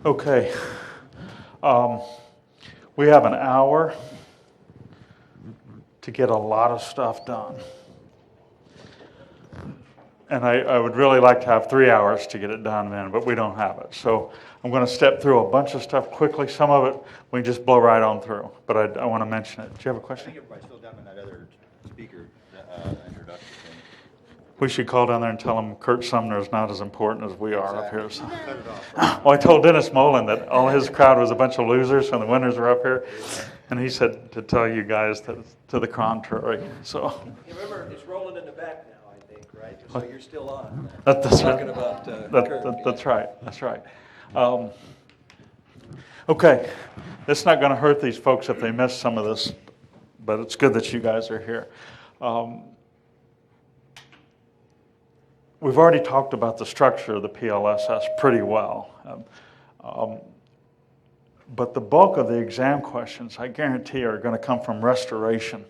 Okay. Um, we have an hour to get a lot of stuff done. And I would really like to have 3 hours to get it done then, but we don't have it. So I'm going to step through a bunch of stuff quickly. Some of it we can just blow right on through, but I want to mention it. Do you have a I question? think everybody's still down in that other speaker introduction thing. We should call down there and tell them Kurt Sumner is not as important as we are up here. So. Cut it off. Well, I told Dennis Mullen that all his crowd was a bunch of losers and the winners were up here. And he said to tell you guys to the contrary. So Remember, it's rolling in the back now, I think, right? So you're still on. that's Talking right. about That's right. That's right. Okay. It's not going to hurt these folks if they miss some of this, but it's good that you guys are here. We've already talked about the structure of the PLSS pretty well. But the bulk of the exam questions, I guarantee, are going to come from restoration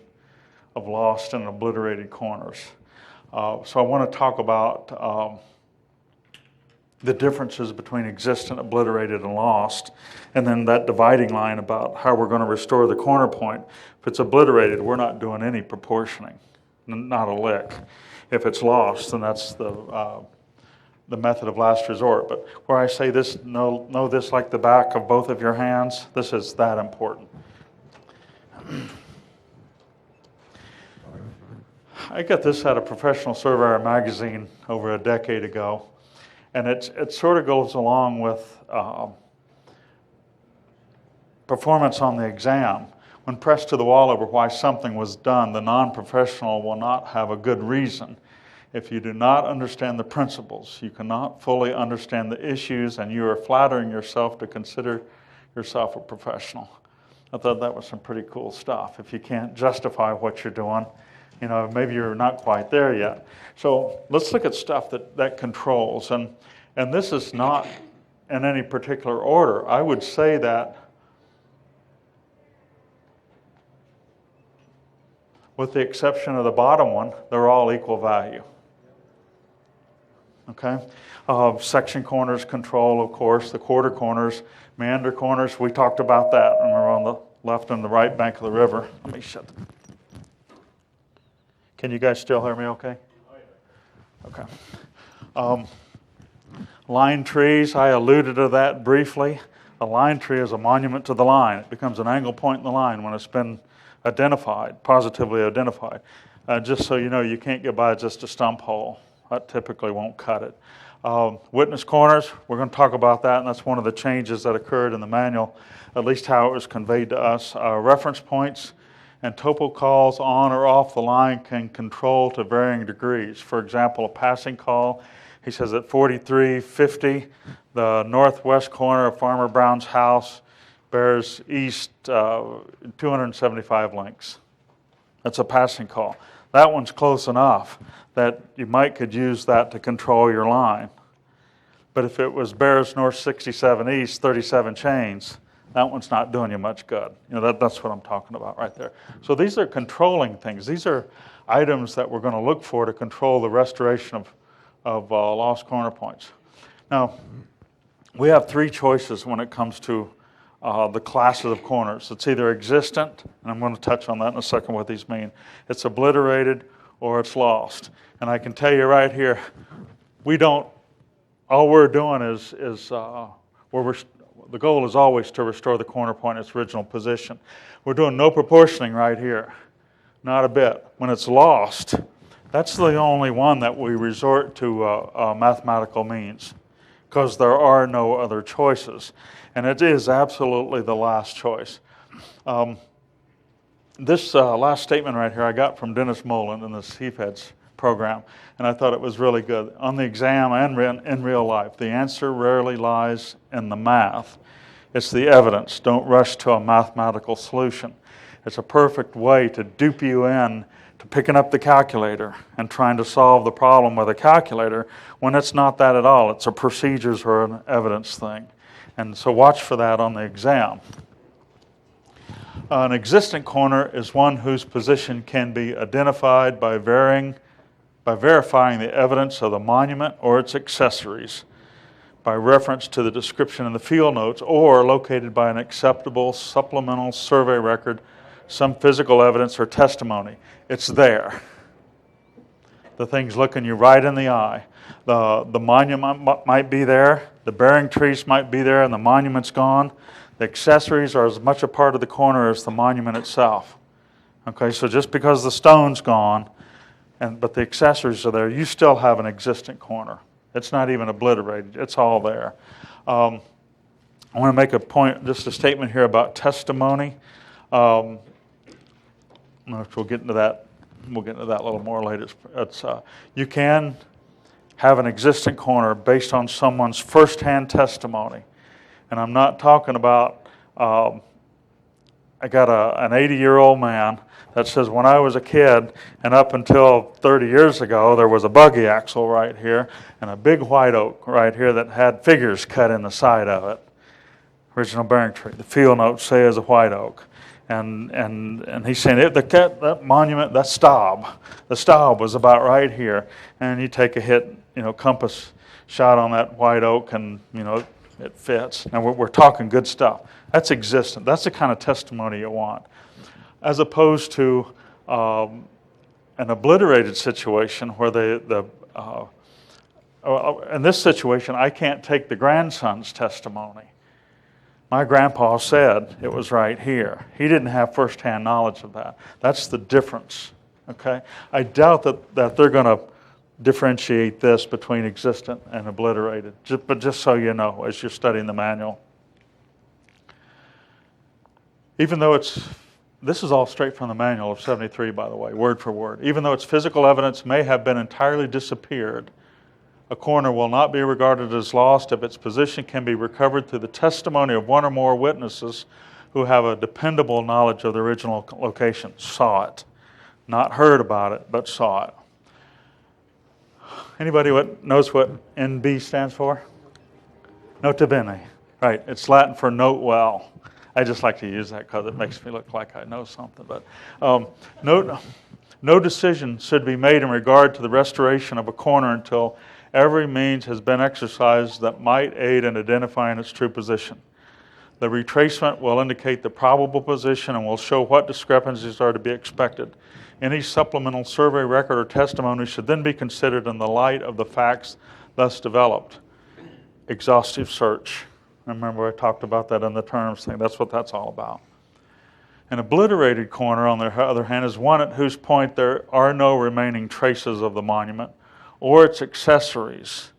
of lost and obliterated corners. So I want to talk about the differences between existent, obliterated, and lost, and then that dividing line about how we're going to restore the corner point. If it's obliterated, we're not doing any proportioning, not a lick. If it's lost, then that's the method of last resort. But where I say this, know this like the back of both of your hands, this is that important. I got this out of Professional Surveyor magazine over a decade ago, and it sort of goes along with performance on the exam. When pressed to the wall over why something was done, the non-professional will not have a good reason. If you do not understand the principles, you cannot fully understand the issues, and you are flattering yourself to consider yourself a professional. I thought that was some pretty cool stuff. If you can't justify what you're doing, maybe you're not quite there yet. So let's look at stuff that controls. And this is not in any particular order. I would say that with the exception of the bottom one, they're all equal value. Okay? Section corners control, of course, the quarter corners, meander corners, we talked about that. Remember, on the left and the right bank of the river. Let me shut the... Can you guys still hear me okay? Okay. Line trees, I alluded to that briefly. A line tree is a monument to the line. It becomes an angle point in the line when it's been identified, positively identified. Just so you know, you can't get by just a stump hole. That typically won't cut it. Witness corners, we're going to talk about that, and that's one of the changes that occurred in the manual, at least how it was conveyed to us. Reference points and topo calls on or off the line can control to varying degrees. For example, a passing call, he says at 4350, the northwest corner of Farmer Brown's house bears east 275 links. That's a passing call. That one's close enough that you could use that to control your line. But if it was bears north 67 east, 37 chains, that one's not doing you much good. That's what I'm talking about right there. So these are controlling things. These are items that we're going to look for to control the restoration of lost corner points. Now, we have three choices when it comes to the classes of corners. It's either existent, and I'm going to touch on that in a second what these mean. It's obliterated or it's lost. And I can tell you right here, all we're doing is the goal is always to restore the corner point in its original position. We're doing no proportioning right here, not a bit. When it's lost, that's the only one that we resort to mathematical means, because there are no other choices. And it is absolutely the last choice. This last statement right here I got from Dennis Mullen in the CFEDS program, and I thought it was really good. On the exam and in real life, the answer rarely lies in the math. It's the evidence. Don't rush to a mathematical solution. It's a perfect way to dupe you in to picking up the calculator and trying to solve the problem with a calculator when it's not that at all. It's a procedures or an evidence thing. And so watch for that on the exam. An existent corner is one whose position can be identified by verifying the evidence of the monument or its accessories. by reference to the description in the field notes or located by an acceptable supplemental survey record, some physical evidence or testimony. It's there. The thing's looking you right in the eye. The monument might be there, the bearing trees might be there, and the monument's gone. The accessories are as much a part of the corner as the monument itself. Okay, so just because the stone's gone, but the accessories are there, you still have an existing corner. It's not even obliterated. It's all there. I want to make a point, just a statement here about testimony. We'll get into that. We'll get into that a little more later. You can have an existing corner based on someone's firsthand testimony, and I'm not talking about. I got an 80-year-old man that says, when I was a kid and up until 30 years ago, there was a buggy axle right here and a big white oak right here that had figures cut in the side of it. Original bearing tree. The field notes say is a white oak. And he's saying, that monument, that stub, the stub was about right here. And you take a hit, compass shot on that white oak and, it fits. Now we're talking good stuff. That's existent. That's the kind of testimony you want. As opposed to an obliterated situation where in this situation, I can't take the grandson's testimony. My grandpa said it was right here. He didn't have firsthand knowledge of that. That's the difference, okay? I doubt that they're going to differentiate this between existent and obliterated, but just so you know as you're studying the manual. Even though this is all straight from the manual of 73, by the way, word for word. Even though its physical evidence may have been entirely disappeared, a corner will not be regarded as lost if its position can be recovered through the testimony of one or more witnesses who have a dependable knowledge of the original location, saw it. Not heard about it, but saw it. Anybody knows what NB stands for? Nota bene. Right, it's Latin for note well. I just like to use that because it makes me look like I know something. But no decision should be made in regard to the restoration of a corner until every means has been exercised that might aid in identifying its true position. The retracement will indicate the probable position and will show what discrepancies are to be expected. Any supplemental survey record or testimony should then be considered in the light of the facts thus developed. Exhaustive search. Remember I talked about that in the terms thing. That's what that's all about. An obliterated corner, on the other hand, is one at whose point there are no remaining traces of the monument or its accessories,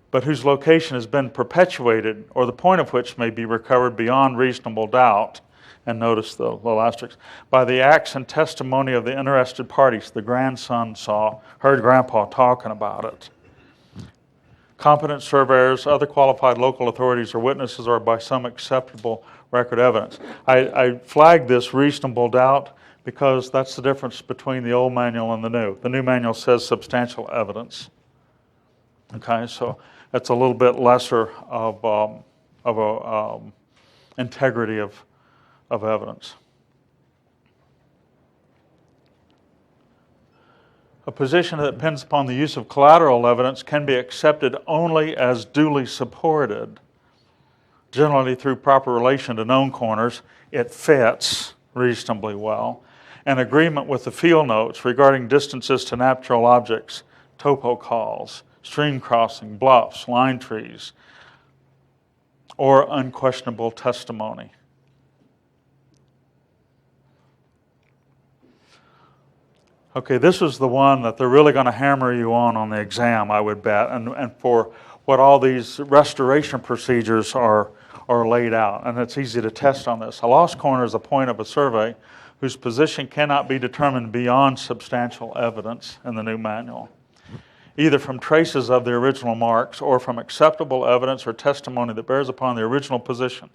but whose location has been perpetuated, or the point of which may be recovered beyond reasonable doubt, and notice the little asterisk, by the acts and testimony of the interested parties. The grandson heard Grandpa talking about it. Competent surveyors, other qualified local authorities, or witnesses, or by some acceptable record evidence. I flagged this reasonable doubt because that's the difference between the old manual and the new. The new manual says substantial evidence. Okay, so that's a little bit lesser of integrity of evidence. A position that depends upon the use of collateral evidence can be accepted only as duly supported, generally through proper relation to known corners. It fits reasonably well. An agreement with the field notes regarding distances to natural objects, topo calls, stream crossing, bluffs, line trees, or unquestionable testimony. Okay, this is the one that they're really going to hammer you on the exam, I would bet, and for what all these restoration procedures are laid out. And it's easy to test on this. A lost corner is a point of a survey whose position cannot be determined beyond substantial evidence in the new manual, either from traces of the original marks or from acceptable evidence or testimony that bears upon the original position,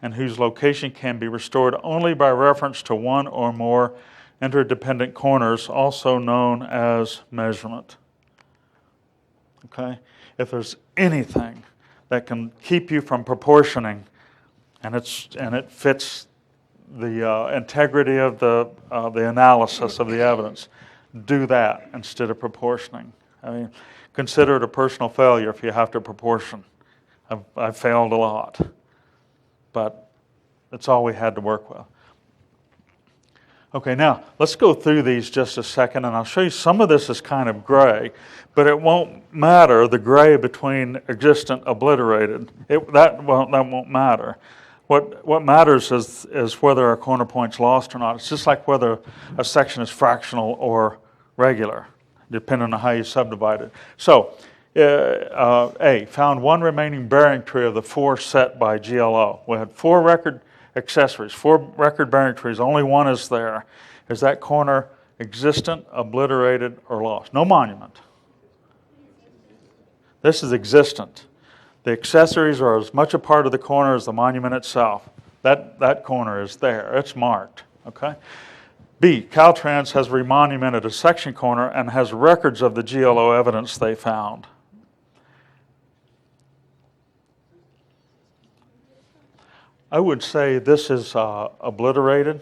and whose location can be restored only by reference to one or more interdependent corners, also known as measurement. Okay? If there's anything that can keep you from proportioning, and it fits the integrity of the analysis of the evidence, do that instead of proportioning. I mean, consider it a personal failure if you have to proportion. I've failed a lot, but that's all we had to work with. Okay, now let's go through these just a second, and I'll show you some of this is kind of gray, but it won't matter, the gray between existent, obliterated. That won't matter. What matters is whether a corner point's lost or not. It's just like whether a section is fractional or regular, depending on how you subdivide it. So, A, found one remaining bearing tree of the 4 set by GLO. We had 4 record accessories, 4 record bearing trees, only one is there. Is that corner existent, obliterated, or lost? No monument. This is existent. The accessories are as much a part of the corner as the monument itself. That corner is there. It's marked. Okay? B, Caltrans has remonumented a section corner and has records of the GLO evidence they found. I would say this is obliterated.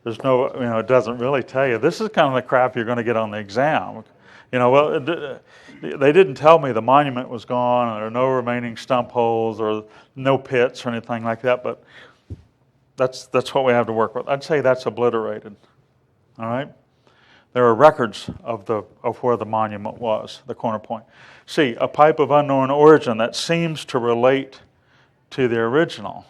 There's no, it doesn't really tell you. This is kind of the crap you're going to get on the exam. They didn't tell me the monument was gone and there are no remaining stump holes or no pits or anything like that, but that's what we have to work with. I'd say that's obliterated. All right? There are records of where the monument was, the corner point. C, a pipe of unknown origin that seems to relate to the original.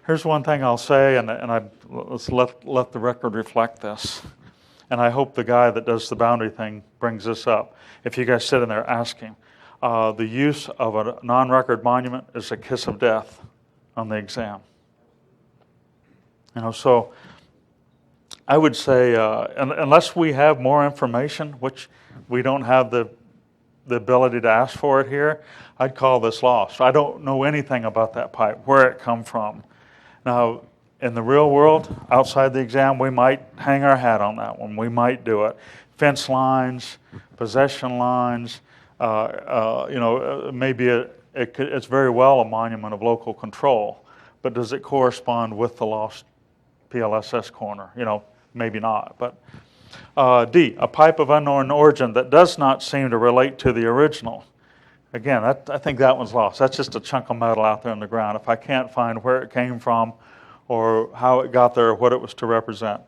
Here's one thing I'll say, and let's let the record reflect this. And I hope the guy that does the boundary thing brings this up. If you guys sit in there, ask him. The use of a non-record monument is a kiss of death on the exam. So I would say, unless we have more information, which we don't have the ability to ask for it here, I'd call this lost. I don't know anything about that pipe, where it come from. Now, in the real world, outside the exam, we might hang our hat on that one. We might do it. Fence lines, possession lines, maybe it's very well a monument of local control, but does it correspond with the lost PLSS corner? Maybe not. But D, a pipe of unknown origin that does not seem to relate to the original. Again, I think that one's lost. That's just a chunk of metal out there in the ground. If I can't find where it came from or how it got there or what it was to represent.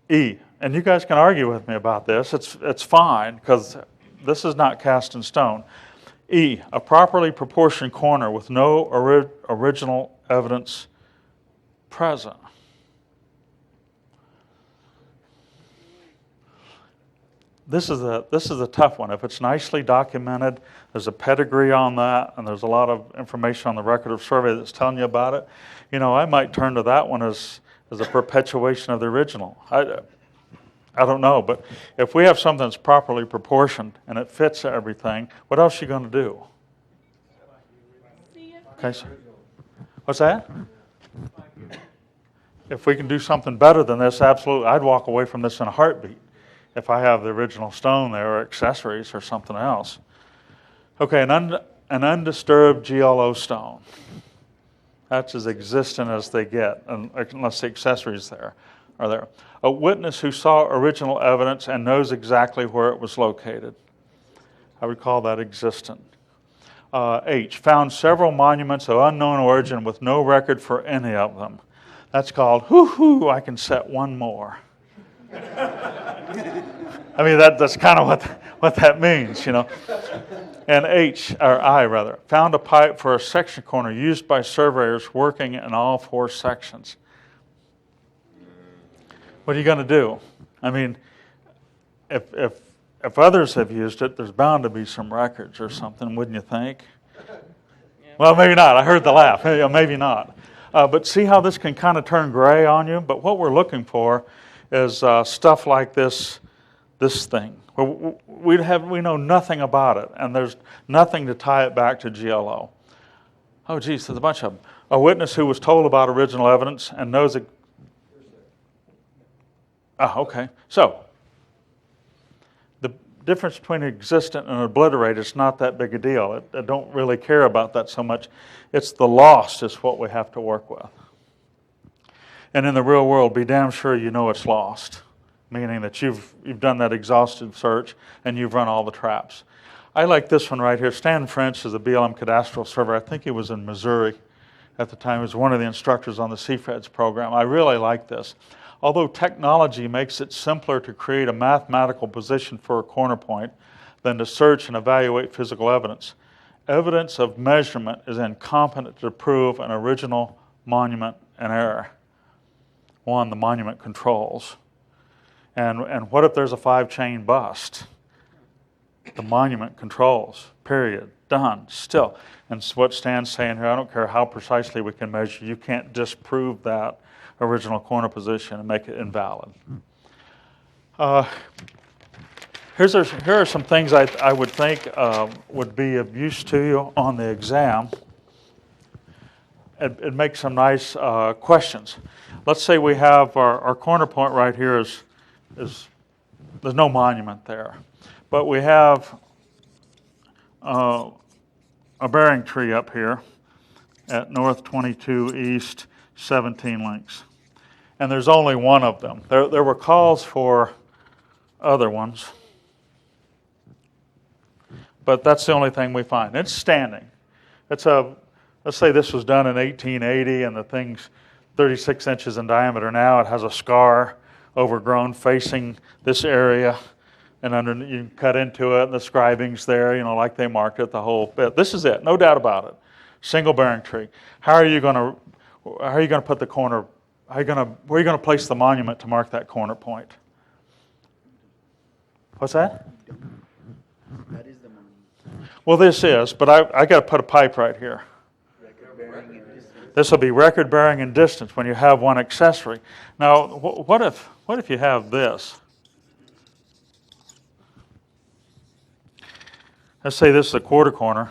E, and you guys can argue with me about this. It's fine because this is not cast in stone. E, a properly proportioned corner with no original evidence present. This is a tough one. If it's nicely documented, there's a pedigree on that, and there's a lot of information on the record of survey that's telling you about it. I might turn to that one as a perpetuation of the original. I don't know, but if we have something that's properly proportioned and it fits everything, what else are you going to do? Okay, so what's that? If we can do something better than this, absolutely, I'd walk away from this in a heartbeat. If I have the original stone there or accessories or something else. Okay, an undisturbed GLO stone. That's as existent as they get, unless the accessories are there. A witness who saw original evidence and knows exactly where it was located. I would call that existent. H, found several monuments of unknown origin with no record for any of them. That's called, I can set one more. I mean, that's kind of what that means, And I found a pipe for a section corner used by surveyors working in all 4 sections. What are you going to do? I mean, if others have used it, there's bound to be some records or something, wouldn't you think? Well, maybe not. I heard the laugh. Maybe not. But see how this can kind of turn gray on you? But what we're looking for is stuff like this thing. We know nothing about it, and there's nothing to tie it back to GLO. Oh, geez, there's a bunch of them. A witness who was told about original evidence and knows it. Okay. So, the difference between existent and obliterated is not that big a deal. I don't really care about that so much. It's the lost is what we have to work with. And in the real world, be damn sure you know it's lost. meaning that you've done that exhaustive search and you've run all the traps. I like this one right here. Stan French is a BLM cadastral surveyor. I think he was in Missouri at the time. He was one of the instructors on the CFREDS program. I really like this. Although technology makes it simpler to create a mathematical position for a corner point than to search and evaluate physical evidence, evidence of measurement is incompetent to prove an original monument and error. One, the monument controls. And what if there's a 5-chain bust? The monument controls, period, done, still. And what Stan's saying here, I don't care how precisely we can measure, you can't disprove that original corner position and make it invalid. Here are some things I would think would be of use to you on the exam. It makes some nice questions. Let's say we have our corner point right here is there's no monument there, but we have a bearing tree up here at north 22 east 17 links, and there's only one of them. There were calls for other ones, but that's the only thing we find. It's standing. Let's say this was done in 1880 and the thing's 36 inches in diameter now. It has a scar overgrown facing this area, and underneath you can cut into it, and the scribing's there, like they marked it, the whole bit. This is it, no doubt about it. Single bearing tree. How are you going to put the corner? Where are you going to place the monument to mark that corner point? What's that? That is the monument. Well, this is, but I got to put a pipe right here. This will be record bearing and distance when you have one accessory. Now, what if you have this? Let's say this is a quarter corner,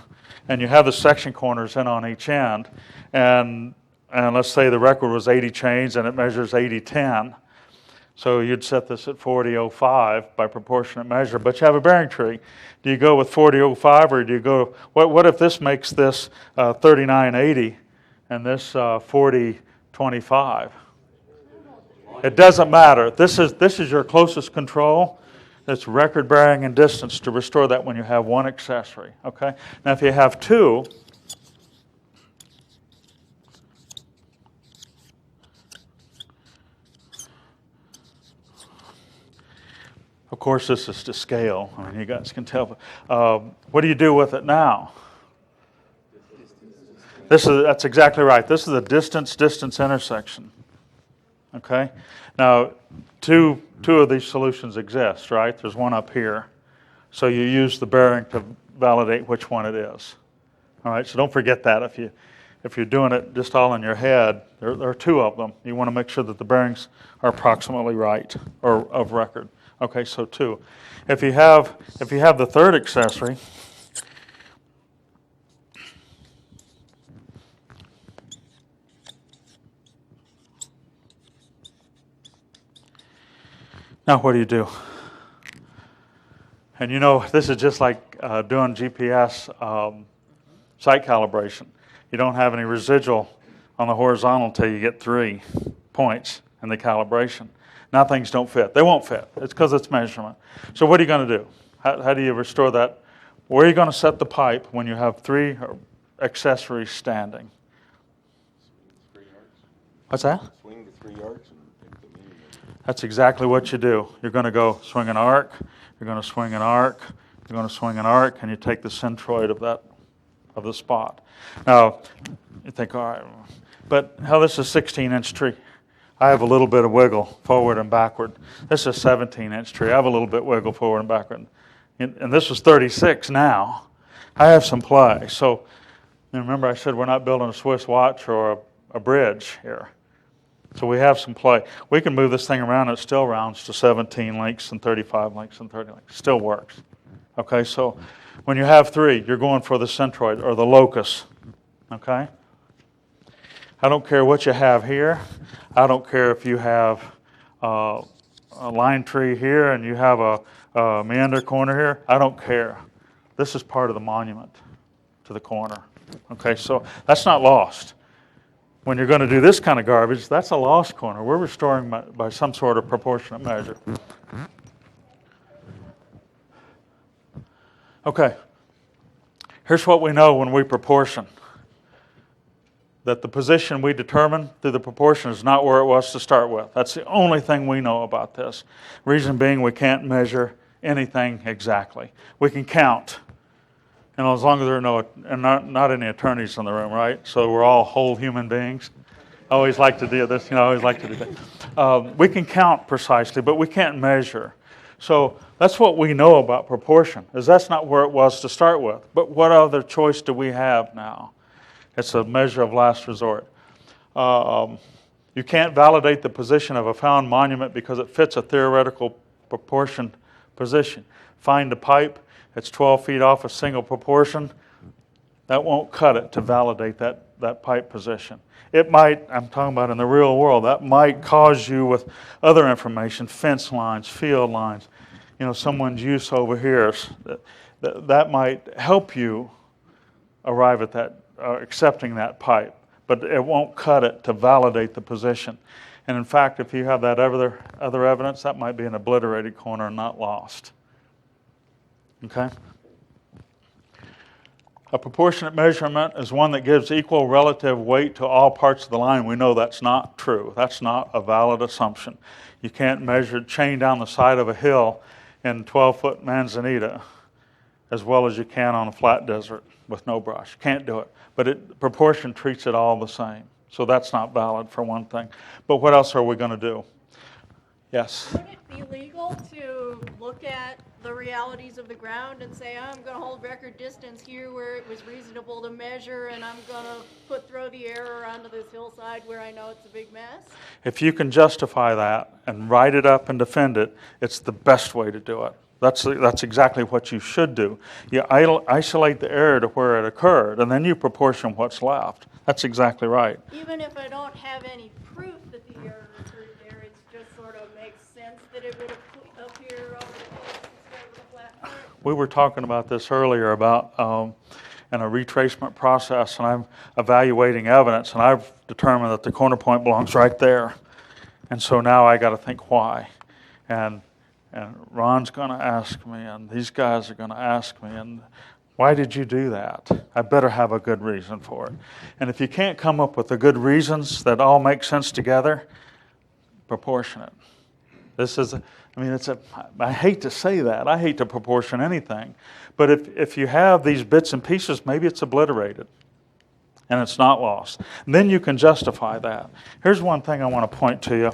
and you have the section corners in on each end, and let's say the record was 80 chains and it measures 80/10. So you'd set this at 40/05 by proportionate measure, but you have a bearing tree. Do you go with 40/05 or do you go, what if this makes this 39/80 and this 40/25? It doesn't matter. This is your closest control. It's record bearing and distance to restore that when you have one accessory. Okay. Now if you have two, of course this is to scale. I mean, you guys can tell. What do you do with it now? That's exactly right. This is a distance intersection. Okay. Now, two of these solutions exist, right? There's one up here. So you use the bearing to validate which one it is. All right. So don't forget that if you're doing it just all in your head. There are two of them. You want to make sure that the bearings are approximately right or of record. Okay. So two. If you have the third accessory. Now what do? And this is just like doing GPS site calibration. You don't have any residual on the horizontal until you get 3 points in the calibration. Now things don't fit. They won't fit. It's because it's measurement. So what are you going to do? How do you restore that? Where are you going to set the pipe when you have 3 accessories standing? What's that? Swing to 3 yards and pick the median. That's exactly what you do. You're going to go swing an arc, you're going to swing an arc, you're going to swing an arc, and you take the centroid of the spot. Now, you think, all right, but hell, this is a 16-inch tree. I have a little bit of wiggle forward and backward. This is a 17-inch tree. I have a little bit wiggle forward and backward. And this was 36 now. I have some play. So remember I said we're not building a Swiss watch or a bridge here. So we have some play. We can move this thing around. It still rounds to 17 links and 35 links and 30 links. Still works. Okay, so when you have 3, you're going for the centroid or the locus. Okay? I don't care what you have here. I don't care if you have a line tree here and you have a meander corner here. I don't care. This is part of the monument to the corner. Okay, so that's not lost. When you're going to do this kind of garbage, that's a lost corner. We're restoring by some sort of proportionate measure. Okay. Here's what we know when we proportion. That the position we determine through the proportion is not where it was to start with. That's the only thing we know about this. Reason being, we can't measure anything exactly. We can count. And as long as there are not any attorneys in the room, right? So we're all whole human beings. I always like to do this, I always like to do that. We can count precisely, but we can't measure. So that's what we know about proportion, is that's not where it was to start with. But what other choice do we have now? It's a measure of last resort. You can't validate the position of a found monument because it fits a theoretical proportion position. Find a pipe, it's 12 feet off a single proportion. That won't cut it to validate that pipe position. It might, I'm talking about in the real world, that might cause you with other information, fence lines, field lines, someone's use over here. That might help you arrive at that, accepting that pipe, but it won't cut it to validate the position. And in fact, if you have that other evidence, that might be an obliterated corner and not lost. Okay? A proportionate measurement is one that gives equal relative weight to all parts of the line. We know that's not true. That's not a valid assumption. You can't measure chain down the side of a hill in 12-foot manzanita as well as you can on a flat desert with no brush. You can't do it. But proportion treats it all the same. So that's not valid for one thing. But what else are we going to do? Yes? Would it be legal to look at the realities of the ground and say, I'm going to hold record distance here where it was reasonable to measure, and I'm going to throw the error onto this hillside where I know it's a big mess? If you can justify that and write it up and defend it, it's the best way to do it. That's exactly what you should do. You isolate the error to where it occurred, and then you proportion what's left. That's exactly right. Even if I don't have any proof that the error occurred there, it just sort of makes sense that it would appear over the hills instead of the flat part. We were talking about this earlier about in a retracement process, and I'm evaluating evidence, and I've determined that the corner point belongs right there. And so now I got to think why. And Ron's going to ask me, and these guys are going to ask me, and why did you do that? I better have a good reason for it. And if you can't come up with the good reasons that all make sense together, proportion it. I hate to say that. I hate to proportion anything. But if you have these bits and pieces, maybe it's obliterated and it's not lost. And then you can justify that. Here's one thing I want to point to you.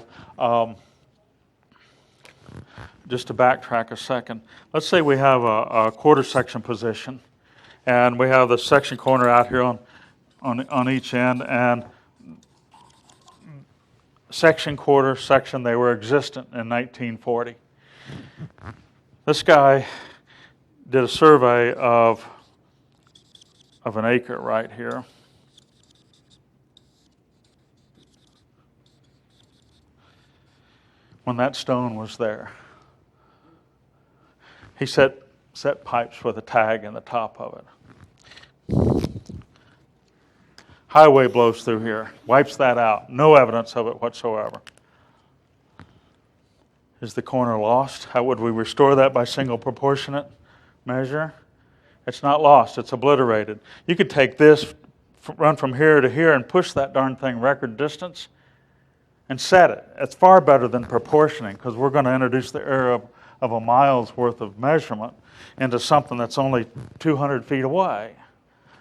Just to backtrack a second. Let's say we have a quarter section position, and we have the section corner out here on each end, and section, quarter, section, they were existent in 1940. This guy did a survey of an acre right here. When that stone was there. He set pipes with a tag in the top of it. Highway blows through here, wipes that out. No evidence of it whatsoever. Is the corner lost? How would we restore that by single proportionate measure? It's not lost, it's obliterated. You could take this, run from here to here, and push that darn thing record distance and set it. It's far better than proportioning, because we're going to introduce the error of a mile's worth of measurement into something that's only 200 feet away.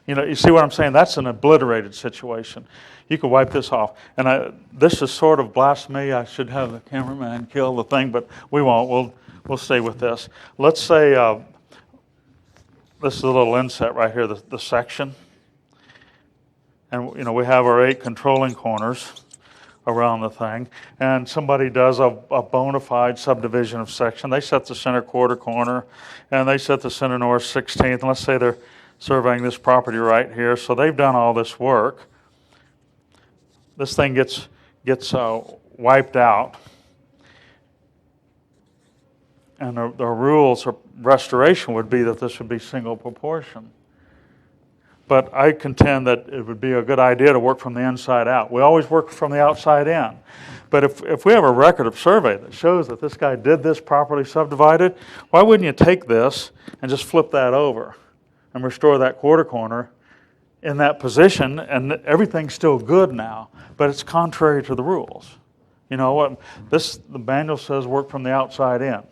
You see what I'm saying? That's an obliterated situation. You could wipe this off. And this is sort of blasphemy. I should have the cameraman kill the thing, but we won't. We'll stay with this. Let's say this is a little inset right here, the section. And we have our 8 controlling corners around the thing, and somebody does a bona fide subdivision of section. They set the center quarter corner, and they set the center north 16th, and let's say they're surveying this property right here, so they've done all this work. This thing gets wiped out, and the rules of restoration would be that this would be single proportion. but I contend that it would be a good idea to work from the inside out. We always work from the outside in. But if we have a record of survey that shows that this guy did this properly subdivided, why wouldn't you take this and just flip that over and restore that quarter corner in that position, and everything's still good now, but it's contrary to the rules. You know what? The manual says work from the outside in.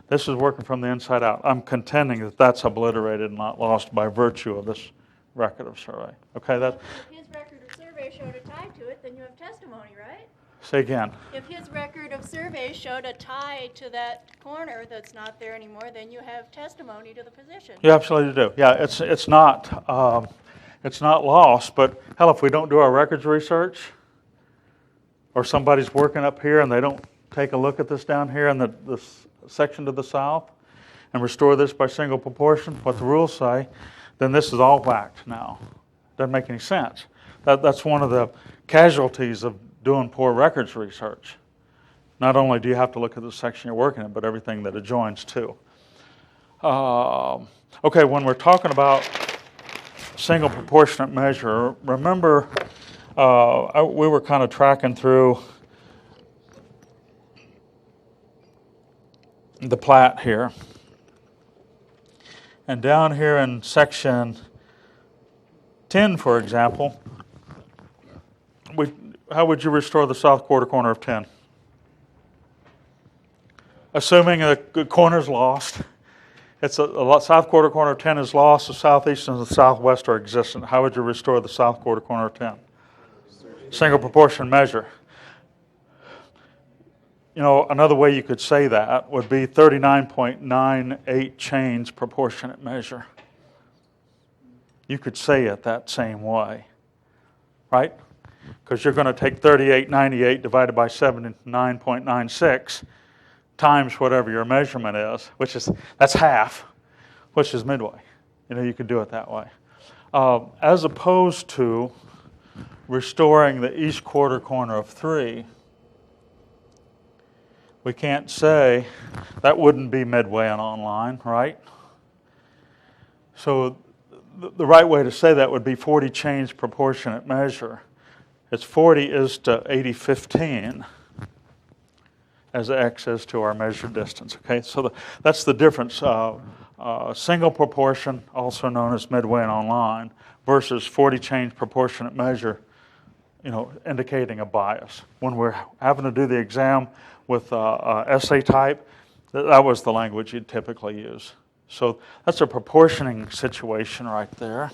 This is working from the inside out. I'm contending that that's obliterated and not lost by virtue of this record of survey. Okay, If his record of survey showed a tie to it, then you have testimony, right? say again. If his record of survey showed a tie to that corner that's not there anymore, then you have testimony to the position. You absolutely do. Yeah, it's not lost, but hell, if we don't do our records research, or somebody's working up here and they don't take a look at this down here in the section to the south and restore this by single proportion, what the rules say, then this is all whacked now. Doesn't make any sense. That's one of the casualties of doing poor records research. Not only do you have to look at the section you're working in, but everything that adjoins too. Okay, when we're talking about single proportionate measure, remember we were kind of tracking through the plat here. And down here in section 10, for example, how would you restore the south quarter corner of 10? Assuming the corner's lost. It's a south quarter corner of 10 is lost, the southeast and the southwest are existent. How would you restore the south quarter corner of 10? Single proportion measure. You know, another way you could say that would be 39.98 change proportionate measure. You could say it that same way, right? Because you're going to take 38.98 divided by 79.96 times whatever your measurement is, that's half, which is midway. You know, you could do it that way. As opposed to restoring the east quarter corner of 3, we can't say that wouldn't be midway and online, right? So the right way to say that would be 40 change proportionate measure. It's 40 is to 80/15 as x is to our measured distance. Okay, so that's the difference. Single proportion, also known as midway and online, versus 40 change proportionate measure, you know, indicating a bias. When we're having to do the exam with essay type, that was the language you'd typically use. So that's a proportioning situation right there.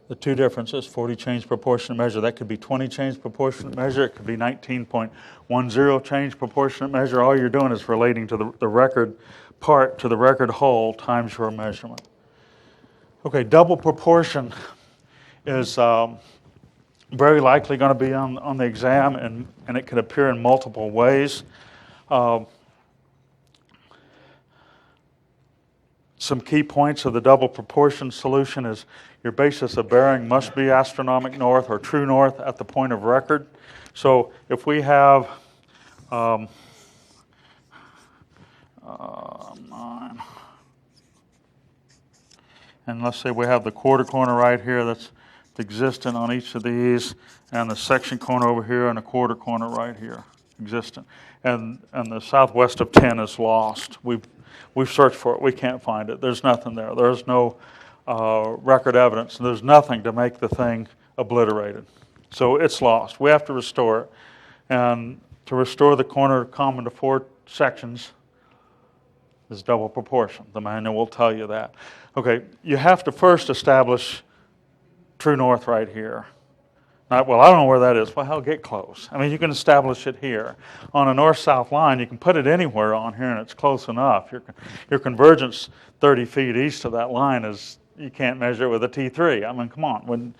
The two differences, 40 change proportionate measure, that could be 20 change proportionate measure, it could be 19.10 change proportionate measure. All you're doing is relating to the record part to the record whole times your measurement. Okay, double proportion is very likely going to be on the exam, and it can appear in multiple ways. Some key points of the double proportion solution is your basis of bearing must be astronomic north or true north at the point of record. So if we have and let's say we have the quarter corner right here that's existent on each of these, and the section corner over here and a quarter corner right here existent, and the southwest of 10 is lost. We've searched for it. We can't find it. There's nothing there. There's no record evidence. There's nothing to make the thing obliterated. So it's lost. We have to restore it. And to restore the corner common to 4 sections is double proportion. The manual will tell you that. Okay, you have to first establish true north right here. Well, I don't know where that is. Well, hell, get close. I mean, you can establish it here. On a north-south line, you can put it anywhere on here, and it's close enough. Your convergence 30 feet east of that line is, you can't measure it with a T3. I mean, come on.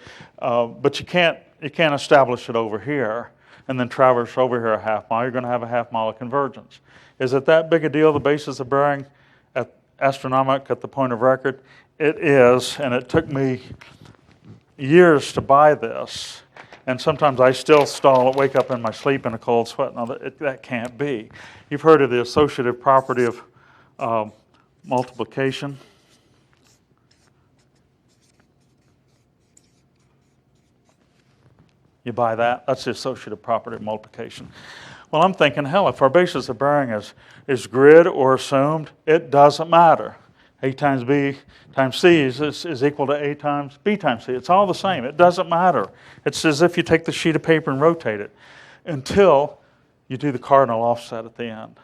But you can't establish it over here and then traverse over here a half mile. You're going to have a half mile of convergence. Is it that big a deal, the basis of bearing at astronomic at the point of record? It is, and it took me years to buy this. And sometimes I still wake up in my sleep in a cold sweat. Now, that can't be. You've heard of the associative property of multiplication. You buy that? That's the associative property of multiplication. Well, I'm thinking, hell, if our basis of bearing is grid or assumed, it doesn't matter. A times B times C is equal to A times B times C. It's all the same. It doesn't matter. It's as if you take the sheet of paper and rotate it until you do the cardinal offset at the end.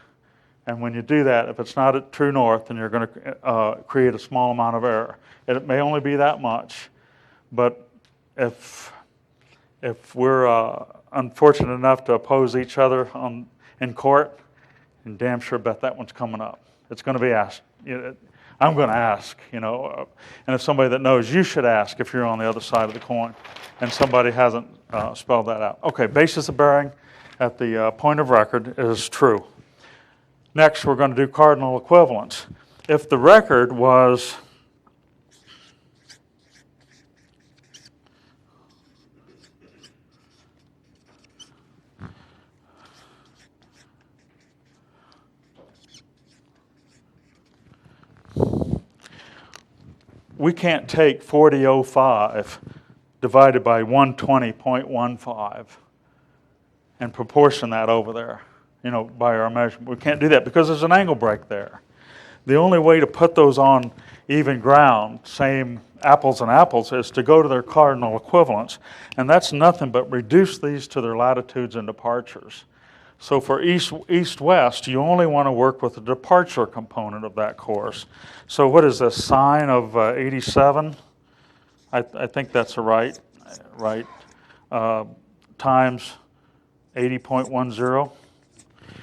And when you do that, if it's not at true north, then you're going to create a small amount of error. It may only be that much, but if we're unfortunate enough to oppose each other in court, and damn sure bet that one's coming up. It's going to be asked. I'm going to ask, and if somebody that knows, you should ask if you're on the other side of the coin, and somebody hasn't spelled that out. Okay, basis of bearing at the point of record is true. Next, we're going to do cardinal equivalence. If the record was we can't take 4005 divided by 120.15 and proportion that over there, by our measurement. We can't do that because there's an angle break there. The only way to put those on even ground, same apples and apples, is to go to their cardinal equivalents. And that's nothing but reduce these to their latitudes and departures. So for east-west, you only want to work with the departure component of that course. So what is this, sine of 87? I think that's right, times 80.10.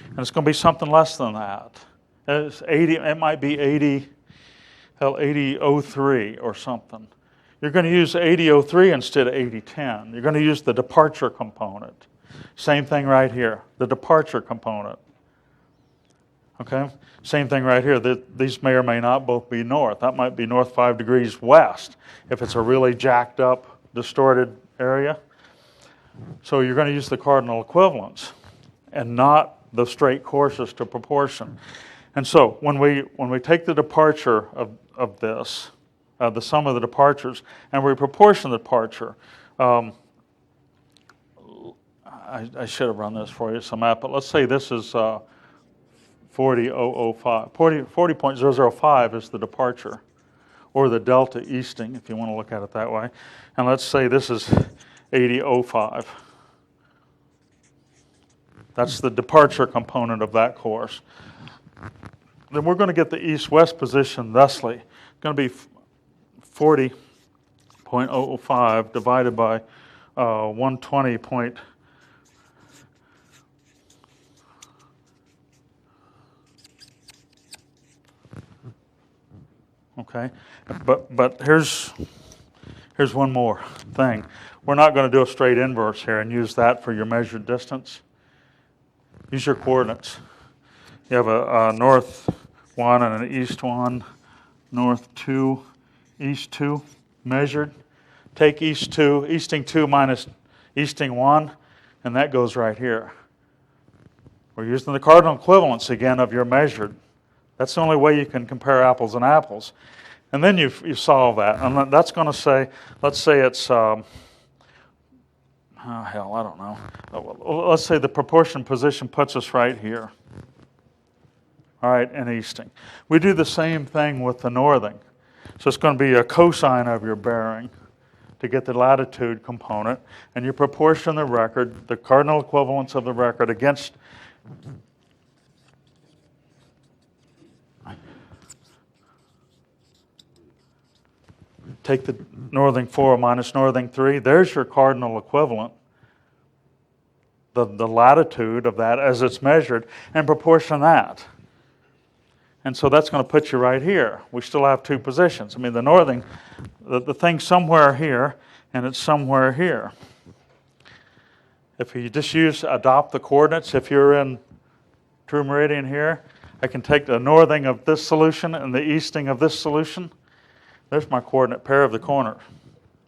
And it's going to be something less than that. It's 80. It might be 8003 or something. You're going to use 8003 instead of 8010. You're going to use the departure component. Same thing right here, the departure component. Okay? Same thing right here. These may or may not both be north. That might be north 5 degrees west if it's a really jacked up, distorted area. So you're going to use the cardinal equivalence and not the straight courses to proportion. And so when we take the departure of this, the sum of the departures, and we proportion the departure, I should have run this for you, some map, but let's say this is 40.005 is the departure, or the delta easting, if you want to look at it that way. And let's say this is 8005. That's the departure component of that course. Then we're going to get the east-west position thusly. It's going to be 40.005 divided by 120. Okay, but here's one more thing. We're not going to do a straight inverse here and use that for your measured distance. Use your coordinates. You have a north 1 and an east 1, north 2, east 2, measured. Take east 2, easting 2 minus easting 1, and that goes right here. We're using the cardinal equivalence again of your measured. That's the only way you can compare apples and apples. And then you solve that. And that's going to say, let's say it's, I don't know. Let's say the proportion position puts us right here. All right, in easting. We do the same thing with the northing. So it's going to be a cosine of your bearing to get the latitude component. And you proportion the record, the cardinal equivalence of the record against take the northing 4 minus northing 3. There's your cardinal equivalent, the latitude of that as it's measured, and proportion that. And so that's going to put you right here. We still have two positions. I mean, the northing, the thing's somewhere here, and it's somewhere here. If you just adopt the coordinates, if you're in true meridian here, I can take the northing of this solution and the easting of this solution. There's my coordinate pair of the corner.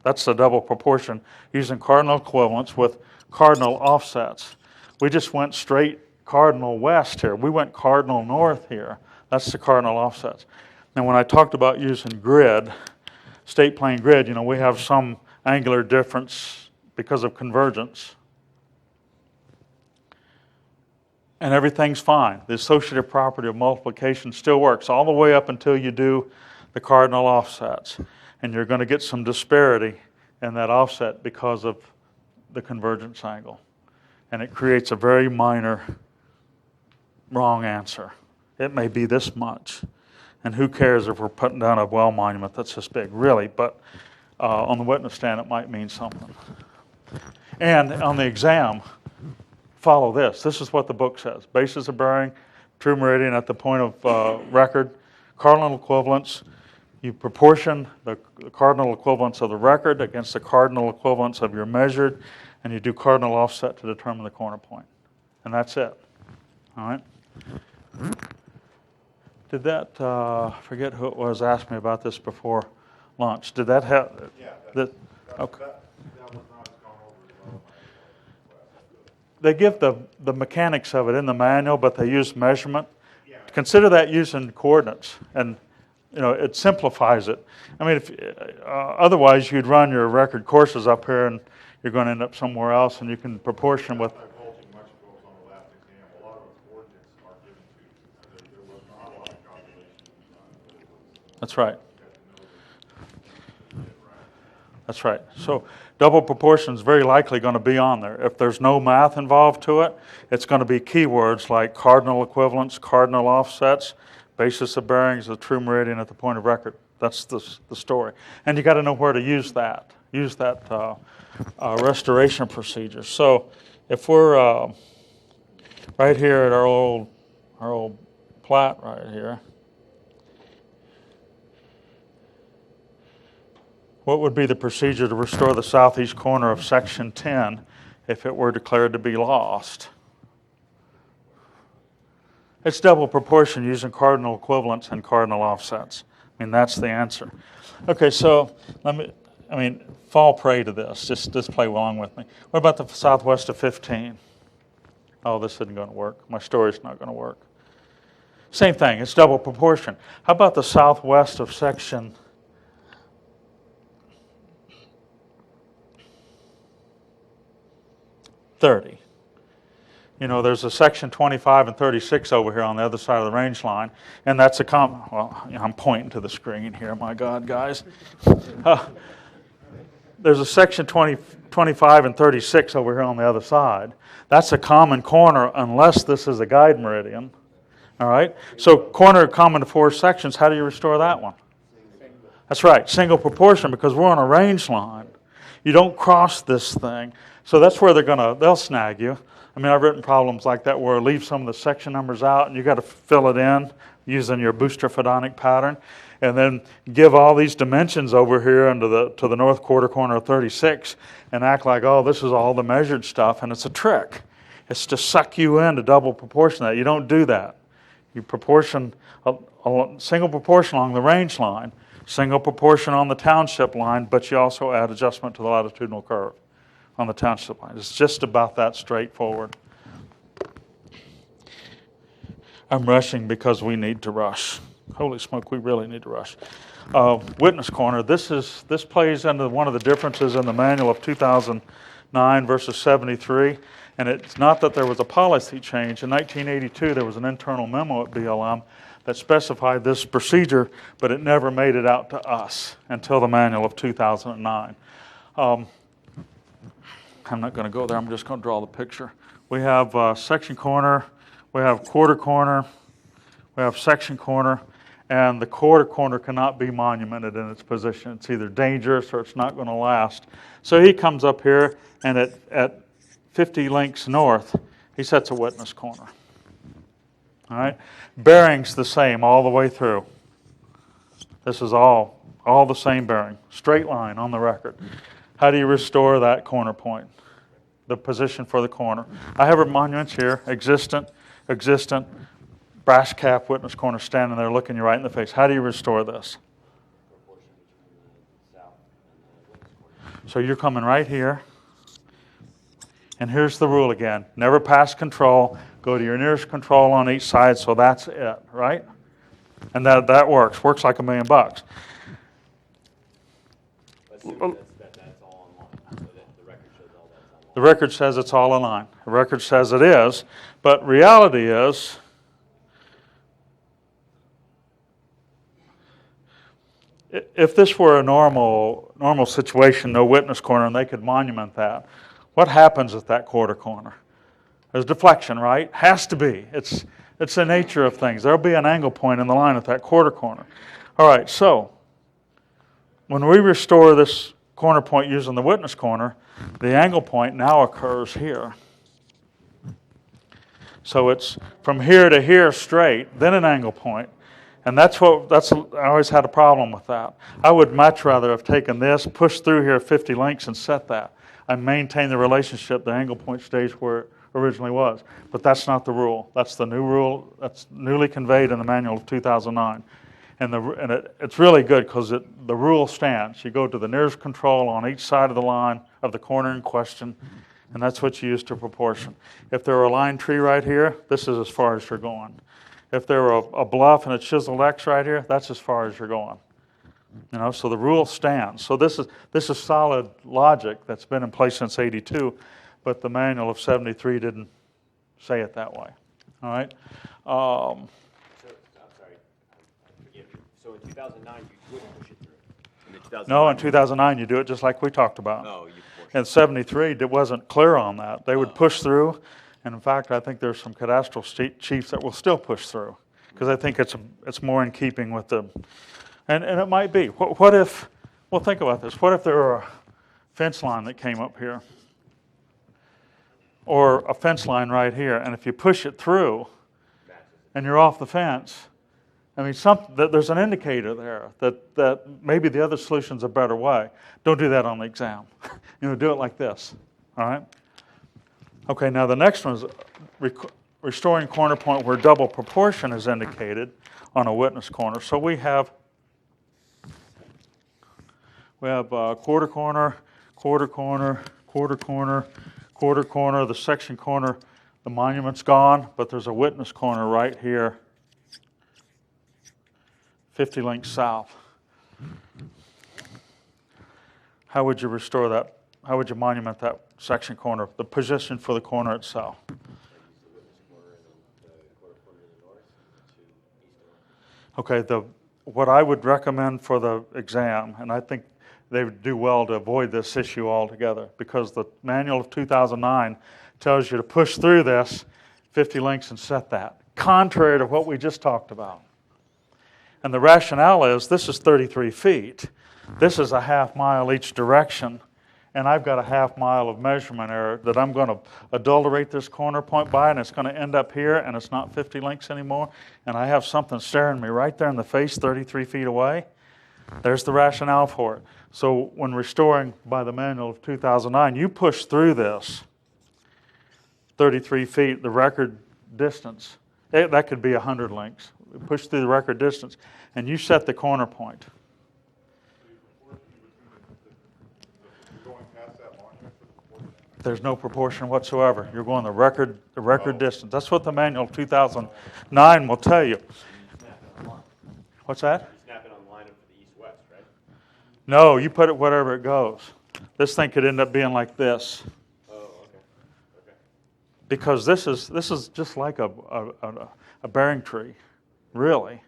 That's the double proportion using cardinal equivalents with cardinal offsets. We just went straight cardinal west here. We went cardinal north here. That's the cardinal offsets. Now when I talked about using grid, state plane grid, we have some angular difference because of convergence. And everything's fine. The associative property of multiplication still works all the way up until you do the cardinal offsets. And you're going to get some disparity in that offset because of the convergence angle. And it creates a very minor wrong answer. It may be this much. And who cares if we're putting down a well monument that's this big, really, but on the witness stand it might mean something. And on the exam, follow this. This is what the book says. Basis of bearing, true meridian at the point of record, cardinal equivalence. You proportion the cardinal equivalence of the record against the cardinal equivalence of your measured, and you do cardinal offset to determine the corner point. And that's it. All right? Did that, forget who it was, asked me about this before lunch. Did that have? Yeah. Okay. That was not gone over. They give the mechanics of it in the manual, but they use measurement. Yeah. Consider that using coordinates, and it simplifies it. I mean, if otherwise you'd run your record courses up here, and you're going to end up somewhere else, and you can proportion with. Divulging much of what was on the last exam. A lot of the coordinates are given to you. There was not a lot of calculations. That's right. That's right. So double proportion is very likely going to be on there. If there's no math involved to it, it's going to be keywords like cardinal equivalence, cardinal offsets, basis of bearings, the true meridian at the point of record. That's the story. And you got to know where to use that. Use that restoration procedure. So if we're right here at our old plat right here, what would be the procedure to restore the southeast corner of section 10 if it were declared to be lost? It's double proportion using cardinal equivalents and cardinal offsets. I mean, that's the answer. Okay, so fall prey to this. Just play along with me. What about the southwest of 15? Oh, this isn't going to work. My story's not going to work. Same thing. It's double proportion. How about the southwest of section 30? There's a section 25 and 36 over here on the other side of the range line, and that's I'm pointing to the screen here, my God, guys. There's a section 25 and 36 over here on the other side. That's a common corner unless this is a guide meridian. All right? So corner common to four sections, how do you restore that one? That's right, single proportion, because we're on a range line. You don't cross this thing. So that's where they'll snag you. I mean, I've written problems like that where I leave some of the section numbers out and you got to fill it in using your Booster-Fedonic pattern, and then give all these dimensions over here to the north quarter corner of 36 and act like, oh, this is all the measured stuff, and it's a trick. It's to suck you in to double proportion that. You don't do that. You proportion a single proportion along the range line, single proportion on the township line, but you also add adjustment to the latitudinal curve on the township line. It's just about that straightforward. I'm rushing because we need to rush. Holy smoke, we really need to rush. Witness corner, this plays into one of the differences in the manual of 2009 versus 73. And it's not that there was a policy change. In 1982, there was an internal memo at BLM that specified this procedure, but it never made it out to us until the manual of 2009. I'm not going to go there. I'm just going to draw the picture. We have section corner, we have quarter corner, we have section corner, and the quarter corner cannot be monumented in its position. It's either dangerous or it's not going to last. So he comes up here, and at 50 links north, he sets a witness corner. All right? Bearing's the same all the way through. This is all the same bearing. Straight line on the record. How do you restore that corner point? The position for the corner. I have monuments here, existent, brass cap, witness corner, standing there looking you right in the face. How do you restore this? So you're coming right here. And here's the rule again. Never pass control. Go to your nearest control on each side, so that's it, right? And that works. Works like $1,000,000. Let's assume that's all online, so that the record shows all that's online. The record says it's all in line. The record says it is, but reality is if this were a normal situation, no witness corner, and they could monument that, what happens at that quarter corner? There's deflection, right? Has to be. It's the nature of things. There'll be an angle point in the line at that quarter corner. All right, so when we restore this corner point using the witness corner, the angle point now occurs here. So it's from here to here straight, then an angle point. And I always had a problem with that. I would much rather have taken this, pushed through here 50 links and set that. I maintain the relationship, the angle point stays where it originally was. But that's not the rule. That's the new rule that's newly conveyed in the manual of 2009. And it's really good because the rule stands. You go to the nearest control on each side of the line of the corner in question, and that's what you use to proportion. If there were a line tree right here, this is as far as you're going. If there were a bluff and a chiseled X right here, that's as far as you're going. So the rule stands. So this is solid logic that's been in place since '82, but the manual of '73 didn't say it that way. All right. I'm sorry, forgive me. So in 2009, you wouldn't push it through? No, in 2009 you do it just like we talked about. Oh, you forced In '73, it wasn't clear on that. They would push through, and in fact, I think there's some cadastral chiefs that will still push through because I think it's more in keeping with the. And it might be. What if, well, think about this. What if there were a fence line that came up here? Or a fence line right here, and if you push it through and you're off the fence, I mean, there's an indicator there that maybe the other solution's a better way. Don't do that on the exam. Do it like this, all right? Okay, now the next one is restoring corner point where double proportion is indicated on a witness corner. So we have quarter corner, quarter corner, quarter corner, quarter corner, the section corner, the monument's gone, but there's a witness corner right here, 50 links south. How would you restore that? How would you monument that section corner, the position for the corner itself? Okay, what I would recommend for the exam, and I think they would do well to avoid this issue altogether because the manual of 2009 tells you to push through this 50 links and set that, contrary to what we just talked about. And the rationale is this is 33 feet. This is a half mile each direction, and I've got a half mile of measurement error that I'm going to adulterate this corner point by, and it's going to end up here, and it's not 50 links anymore, and I have something staring me right there in the face 33 feet away. There's the rationale for it. So when restoring by the manual of 2009, you push through this 33 feet, the record distance. That could be 100 links. Push through the record distance, and you set the corner point. There's no proportion whatsoever. You're going the record distance. That's what the manual of 2009 will tell you. What's that? snap it on the line up for the east-west, right? No, you put it wherever it goes. This thing could end up being like this. Oh, okay. Okay. Because this is just like a bearing tree, really.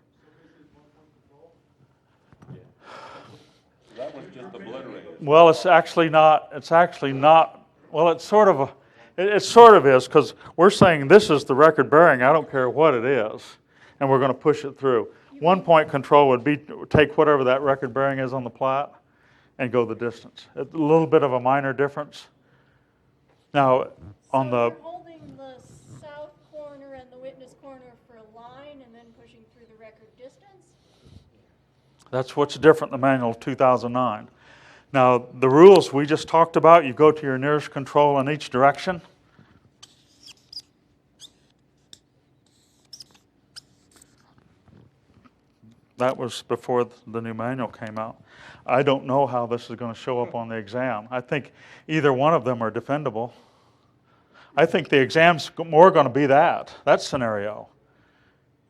That was just obliterated. Well, it's actually not. Well, it sort of is because we're saying this is the record bearing. I don't care what it is, and we're going to push it through. 1 point control would be take whatever that record bearing is on the plat and go the distance. A little bit of a minor difference. Now, on the So you're holding the south corner and the witness corner for a line and then pushing through the record distance? that's what's different in the manual of 2009. Now, the rules we just talked about, you go to your nearest control in each direction. That was before the new manual came out. I don't know how this is going to show up on the exam. I think either one of them are defendable. I think the exam's more going to be that scenario.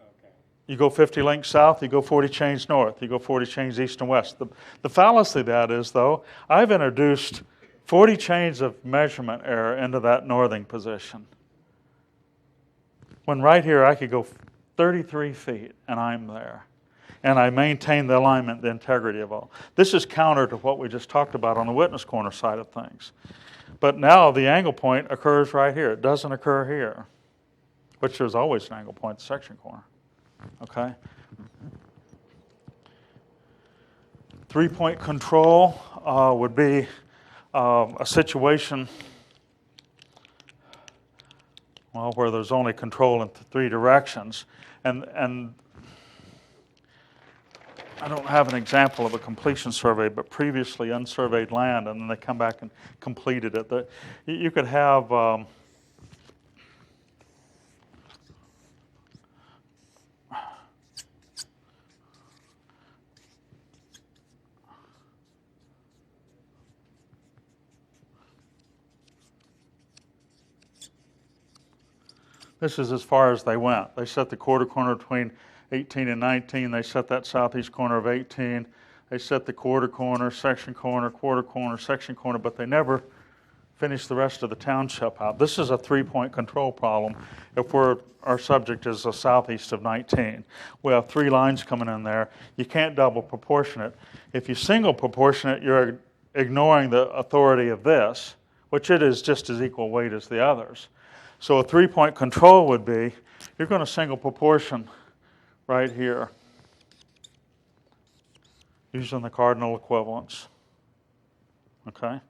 Okay. You go 50 links south, you go 40 chains north, you go 40 chains east and west. The fallacy of that is, though, I've introduced 40 chains of measurement error into that northing position. When right here I could go 33 feet and I'm there. And I maintain the alignment, the integrity of all. This is counter to what we just talked about on the witness corner side of things. But now the angle point occurs right here. It doesn't occur here, which there's always an angle point at the section corner. Okay? 3-point control would be a situation, well, where there's only control in 3 directions. And I don't have an example of a completion survey, but previously unsurveyed land, and then they come back and completed it. You could have this is as far as they went. They set the quarter corner between 18 and 19. They set that southeast corner of 18. They set the quarter corner, section corner, section corner, but they never finished the rest of the township out. This is a 3-point control problem if our subject is a southeast of 19. We have 3 lines coming in there. You can't double proportion it. If you single proportion it, you're ignoring the authority of this, which it is just as equal weight as the others. So a 3-point control would be, you're going to single proportion right here, using the cardinal equivalence. Okay?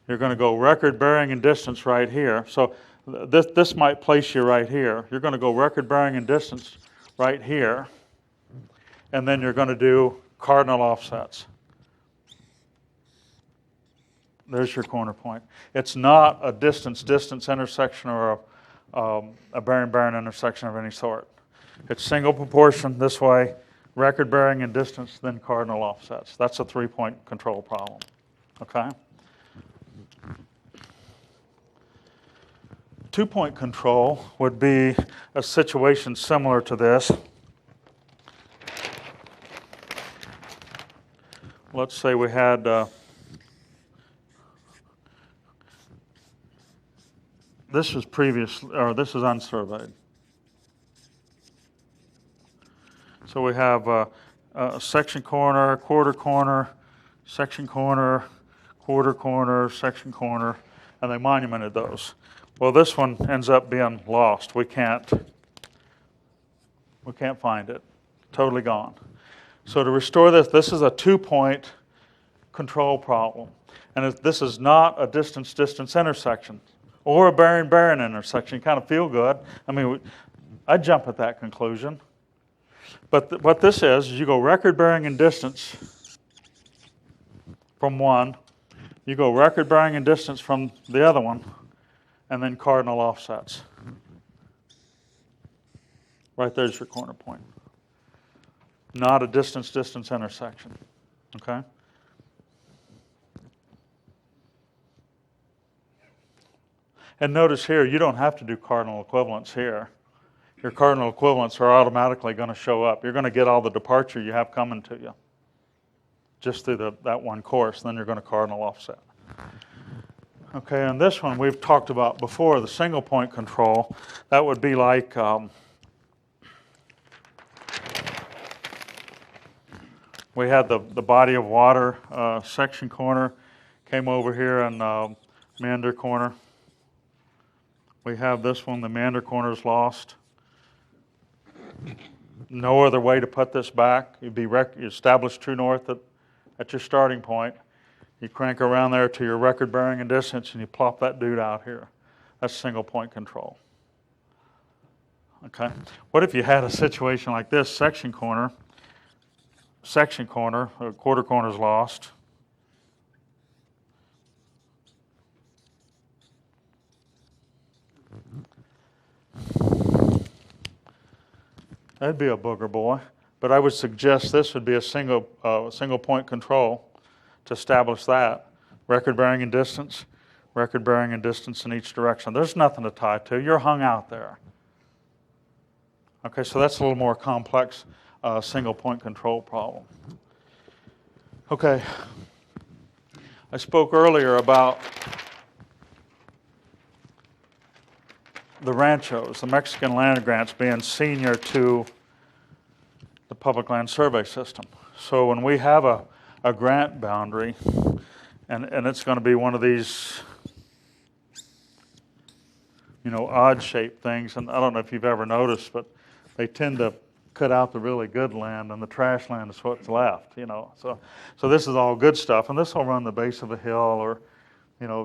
You're going to go record bearing and distance right here. So this might place you right here. You're going to go record bearing and distance right here, and then you're going to do cardinal offsets. There's your corner point. It's not a distance intersection or a bearing intersection of any sort. It's single proportion this way, record bearing and distance, then cardinal offsets. That's a 3-point control problem. Okay? 2-point control would be a situation similar to this. Let's say we had this is unsurveyed. So we have a section corner, quarter corner, section corner, quarter corner, section corner, and they monumented those. Well, this one ends up being lost. We can't find it. Totally gone. So to restore this is a 2-point control problem. And this is not a distance intersection or a bearing intersection. You kind of feel good. I mean, I jump at that conclusion. But what this is you go record bearing and distance from one, you go record bearing and distance from the other one, and then cardinal offsets. Right there's your corner point. Not a distance intersection. Okay? And notice here, you don't have to do cardinal equivalence here. Your cardinal equivalents are automatically going to show up. You're going to get all the departure you have coming to you just through that one course. Then you're going to cardinal offset. Okay, and this one we've talked about before, the single point control. That would be like we had the body of water section corner, came over here and meander corner. We have this one, the meander corner is lost. No other way to put this back. You establish true north at your starting point. You crank around there to your record bearing and distance, and you plop that dude out here. That's single point control. Okay. What if you had a situation like this? Section corner, quarter corner is lost. That'd be a booger boy. But I would suggest this would be a single point control to establish that. Record bearing and distance in each direction. There's nothing to tie to. You're hung out there. Okay, so that's a little more complex single point control problem. Okay, I spoke earlier about the ranchos, the Mexican land grants being senior to the public land survey system. So when we have a grant boundary, and it's going to be one of these, odd-shaped things, and I don't know if you've ever noticed, but they tend to cut out the really good land, and the trash land is what's left, So this is all good stuff, and this will run the base of a hill or,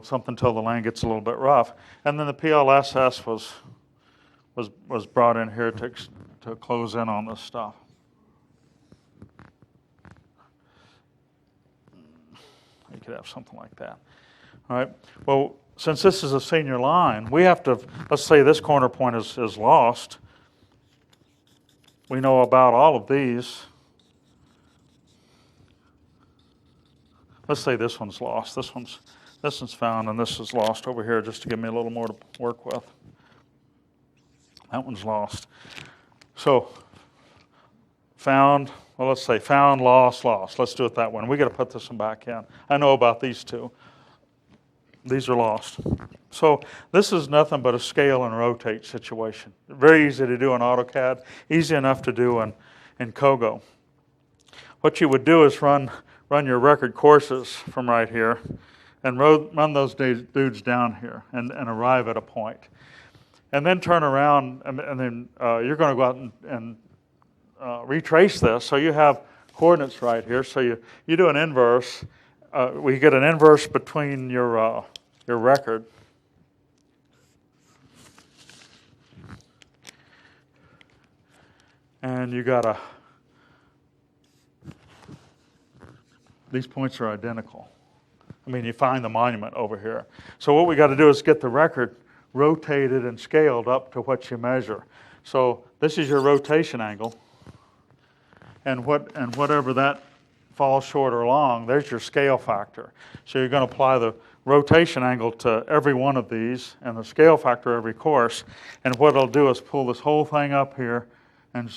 something till the land gets a little bit rough. And then the PLSS was brought in here to close in on this stuff. You could have something like that. All right. Well, since this is a senior line, we have to, let's say this corner point is lost. We know about all of these. Let's say this one's lost. This one's found, and this is lost over here, just to give me a little more to work with. That one's lost. So, found, well, let's say found, lost, lost. Let's do it that way. We got to put this one back in. I know about these two. These are lost. So this is nothing but a scale and rotate situation. Very easy to do in AutoCAD, easy enough to do in Kogo. What you would do is run your record courses from right here and run those dudes down here and arrive at a point. And then turn around and then you're going to go out and retrace this. So you have coordinates right here. So you do an inverse. We get an inverse between your record. And you got these points are identical. I mean, you find the monument over here. So what we got to do is get the record rotated and scaled up to what you measure. So this is your rotation angle. And whatever that falls short or long, there's your scale factor. So you're going to apply the rotation angle to every one of these and the scale factor every course. And what it'll do is pull this whole thing up here and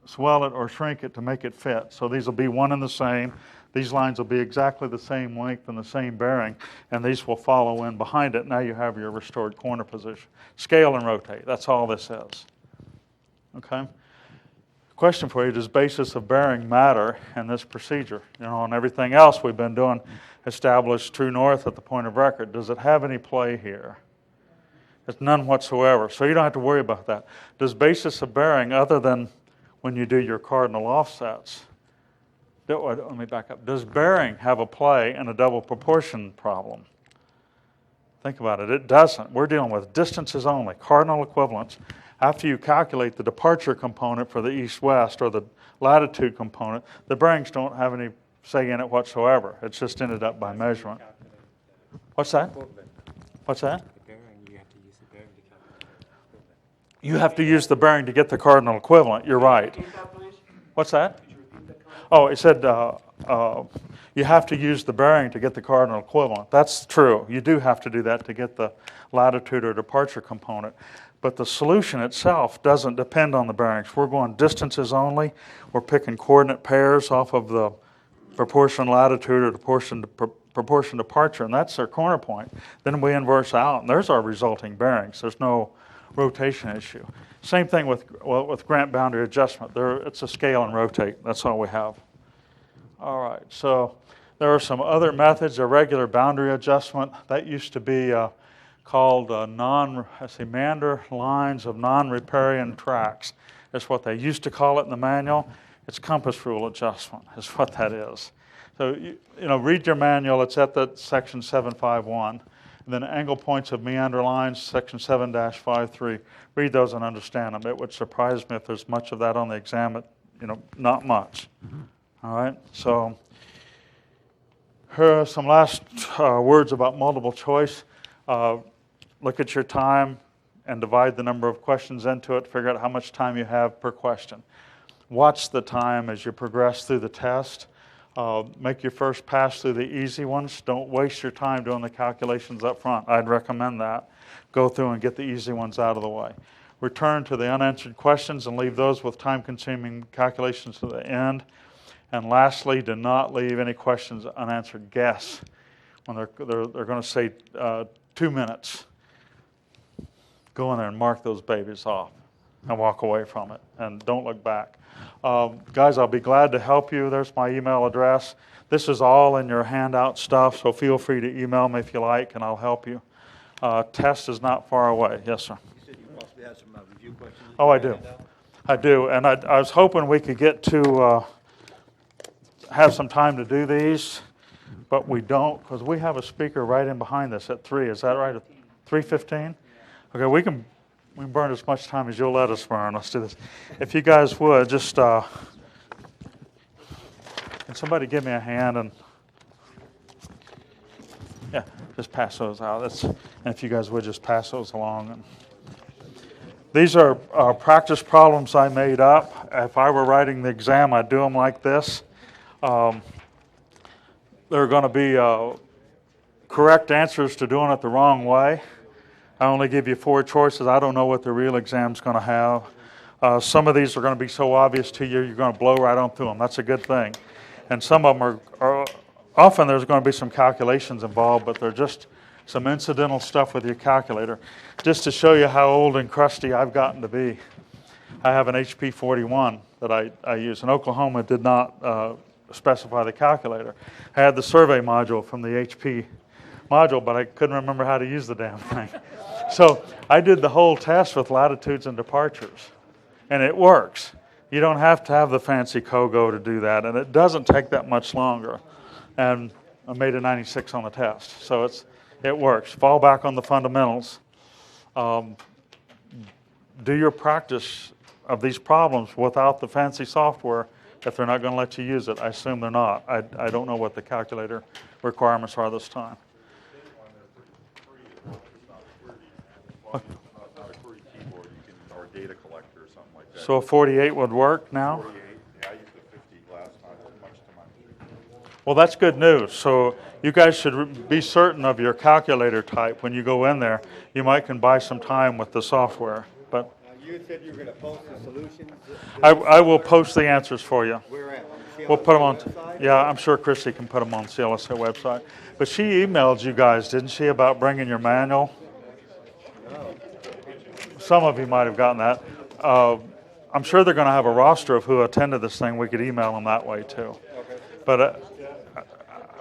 swell it or shrink it to make it fit. So these will be one and the same. These lines will be exactly the same length and the same bearing, and these will follow in behind it. Now you have your restored corner position. Scale and rotate, that's all this is. Okay? Question for you, does basis of bearing matter in this procedure? And everything else we've been doing, establish true north at the point of record. Does it have any play here? It's none whatsoever, so you don't have to worry about that. Does basis of bearing, other than when you do your cardinal offsets, let me back up. Does bearing have a play in a double proportion problem? Think about it. It doesn't. We're dealing with distances only, cardinal equivalence. After you calculate the departure component for the east-west or the latitude component, the bearings don't have any say in it whatsoever. It's just ended up by measurement. What's that? What's that? You have to use the bearing to get the cardinal equivalent. You're right. What's that? Oh, it said you have to use the bearing to get the cardinal equivalent. That's true. You do have to do that to get the latitude or departure component. But the solution itself doesn't depend on the bearings. We're going distances only. We're picking coordinate pairs off of the proportion latitude or proportion departure, and that's our corner point. Then we inverse out, and there's our resulting bearings. There's no rotation issue. Same thing with grant boundary adjustment. It's a scale and rotate. That's all we have. All right, so there are some other methods of regular boundary adjustment. That used to be called Mander lines of non-riparian tracks. That's what they used to call it in the manual. It's compass rule adjustment is what that is. So, read your manual. It's at the section 751. And then angle points of meander lines, section 7-53. Read those and understand them. It would surprise me if there's much of that on the exam. Not much. All right. So here are some last words about multiple choice. Look at your time and divide the number of questions into it. Figure out how much time you have per question. watch the time as you progress through the test. Make your first pass through the easy ones. Don't waste your time doing the calculations up front. I'd recommend that. Go through and get the easy ones out of the way. Return to the unanswered questions and leave those with time-consuming calculations to the end. And lastly, do not leave any questions unanswered. Guess when they're going to say 2 minutes. Go in there and mark those babies off and walk away from it, and don't look back. Guys, I'll be glad to help you. There's my email address. This is all in your handout stuff, so feel free to email me if you like, and I'll help you. Test is not far away. Yes, sir. You said you possibly had some review questions? Oh, I do. I do, and I was hoping we could get to have some time to do these, but we don't, because we have a speaker right in behind us at 3. Is that right? At 3:15? Okay, we can burn as much time as you'll let us burn. Let's do this. If you guys would, just, can somebody give me a hand and, yeah, just pass those out. And if you guys would, just pass those along. And these are practice problems I made up. If I were writing the exam, I'd do them like this. There are going to be correct answers to doing it the wrong way. I only give you 4 choices. I don't know what the real exam's going to have. Some of these are going to be so obvious to you, you're going to blow right on through them. That's a good thing. And some of them are often there's going to be some calculations involved, but they're just some incidental stuff with your calculator. Just to show you how old and crusty I've gotten to be, I have an HP 41 that I use. And Oklahoma did not specify the calculator. I had the survey module from the HP module, but I couldn't remember how to use the damn thing. So I did the whole test with latitudes and departures, and it works. You don't have to have the fancy Kogo to do that, and it doesn't take that much longer. And I made a 96 on the test, so it works. Fall back on the fundamentals. Do your practice of these problems without the fancy software if they're not going to let you use it. I assume they're not. I don't know what the calculator requirements are this time. Not a QWERTY keyboard, or data collector or something like that. So a 48 would work now? 48, yeah, I used a 50 last time, much to my. Well, that's good news. So you guys should be certain of your calculator type when you go in there. You might can buy some time with the software. But You said you were going to post the solutions. I will post the answers for you. Where at? We'll put them on. Website? Yeah, I'm sure Christy can put them on the CLSA website. But she emailed you guys, didn't she, about bringing your manual? Some of you might have gotten that. I'm sure they're going to have a roster of who attended this thing. We could email them that way too. But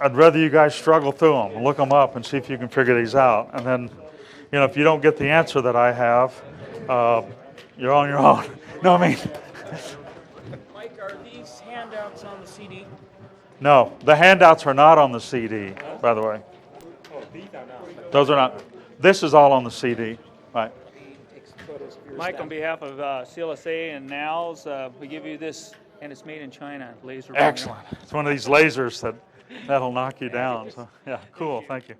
I'd rather you guys struggle through them, look them up, and see if you can figure these out. And then, if you don't get the answer that I have, you're on your own. No, I mean. Mike, are these handouts on the CD? No, the handouts are not on the CD, by the way. Those are not. This is all on the CD, right? Mike, on behalf of CLSA and NALS, we give you this, and it's made in China. Laser. Excellent. It's one of these lasers that'll knock you down. So, yeah, cool. Thank you.